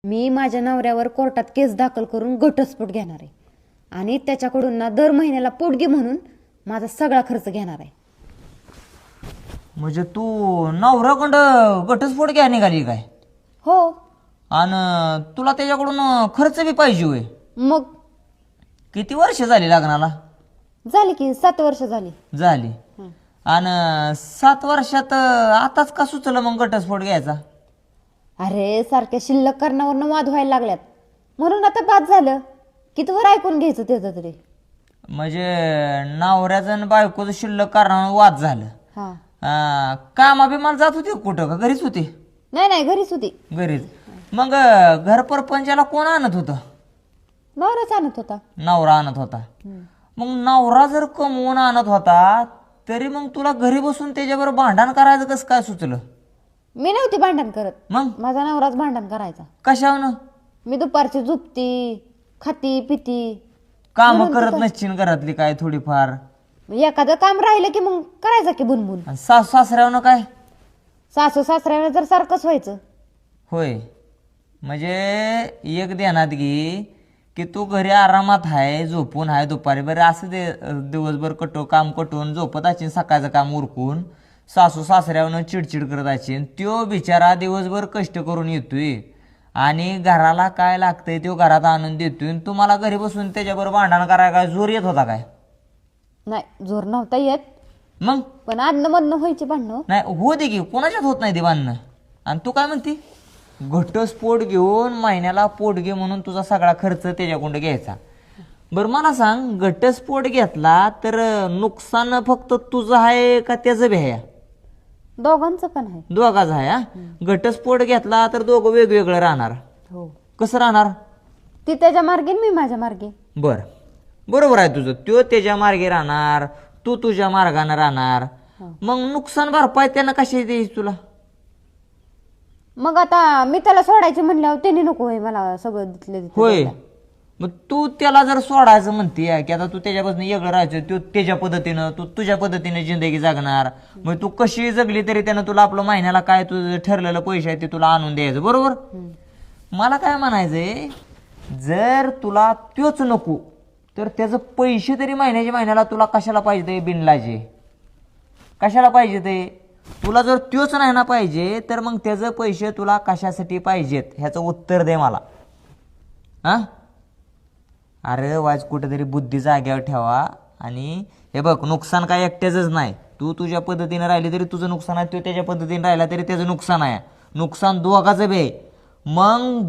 मी माझ्या नवऱ्यावर कोर्टात केस दाखल करून घटस्फोट घेणार आहे आणि त्याच्याकडून ना दर महिन्याला पोटगी म्हणून माझा सगळा खर्च घेणार आहे. म्हणजे तू नवऱ्याकडं घटस्फोट घ्या निघाली काय? हो. आणि तुला त्याच्याकडून खर्च बी पाहिजे होय? मग किती वर्ष झाली लग्नाला? झाली की 7 वर्ष झाली. झाली. आणि 7 वर्षात आताच का सुचलं मग घटस्फोट घ्यायचा? अरे सारख्या शिल्लक कारणावरनं वाद व्हायला लागल्यात म्हणून आता बाद झालं. कितीवर ऐकून घ्यायचं त्याचं तरी. म्हणजे नवऱ्याचं आणि बायकोचं शिल्लक कारणावर वाद झालं. हा. कामा बी मला जात होती कुठं का घरीच होती? नाही घरीच होती. घरीच. मग घर परपंचाला कोण आणत होतं? नवराच आणत होता. नवरा आणत होता. मग नवरा जर कमवून आणत होता तरी मग तुला घरी बसून त्याच्याबरोबर भांडण करायचं कसं काय सुचलं? मी नव्हती भांडण करत. मग माझा नवराच भांडण करायचा. कशावनं? मी दुपारची झोपती खाती पिती काम करत नसशील घरातली काय थोडीफार? एखादं काम राहिलं की मग करायचं की बुनबुन. आणि सासू सासऱ्यावनं काय? सासू सासऱ्याने जर सारखंच व्हायचं. होय. म्हणजे एक ध्यानात घे की तू घरी आरामात आहे, झोपून आहे दुपारी. बरं असं दे दिवसभर काम कटवून झोपत असेल, सकाळचं काम उरकून सासू सासऱ्यावनं चिडचिड करत असेल. त्यो बिचारा दिवसभर कष्ट करून येतोय आणि घराला काय लागतंय तो घरात आणून देतोय. तुम्हाला घरी बसून त्याच्याबरोबर भांडण करायला काय जोर येत होता काय? नाही जोर नव्हता येत. मग पण आडनं मधनं व्हायची भांडणं. नाही हो दे की, कोणाच्यात होत नाही ते बांधणं. आणि तू काय म्हणती? घटस्फोट घेऊन महिन्याला पोटगे म्हणून तुझा सगळा खर्च त्याच्याकडून घ्यायचा. बरं मला सांग, घटस्फोट घेतला तर नुकसान फक्त तुझं आहे का त्याचं बी आहे? दोघांचं पण आहे. दोघाच आहे. हा. घटस्फोट घेतला तर दोघं वेगवेगळं राहणार. हो. कसं राहणार? ती त्याच्या मार्गे मी माझ्या मार्गे. बरोबर आहे तुझं. तो त्याच्या मार्गे राहणार, तू तुझ्या मार्गाने राहणार. मग नुकसान भरपाई त्यानं कशी देईल तुला? मग आता मी त्याला सोडायची म्हणल्यावर त्याने नको होय मला सगळं तिथलं होय. मग तू त्याला जर सोडायचं म्हणते की आता तू त्याच्यापासून वेगळं राहायचं, तू त्याच्या पद्धतीनं तू तुझ्या पद्धतीने जिंदगी जगणार. मग तू कशी जगली तरी त्यानं तुला आपलं महिन्याला काय तुझं ठरलेलं पैसे आहे ते तुला आणून द्यायचं. बरोबर. मला काय म्हणायचंय, जर तुला त्योच नको तर त्याचं पैसे तरी महिन्याला तुला कशाला पाहिजे? बिनलाजे कशाला पाहिजे ते? तुला जर त्योच नाही ना पाहिजे तर मग त्याचं पैसे तुला कशासाठी पाहिजेत ह्याचं उत्तर दे मला. हा. अरे वाज कुठेतरी बुद्धी जाग्यावर ठेवा. आणि हे बघ, नुकसान काय एकट्याचंच नाही. तू तुझ्या पद्धतीने राहिली तरी तुझं नुकसान आहे, तो त्याच्या पद्धतीने राहिला तरी त्याचं नुकसान आहे. नुकसान दोघाचं बी आहे. मग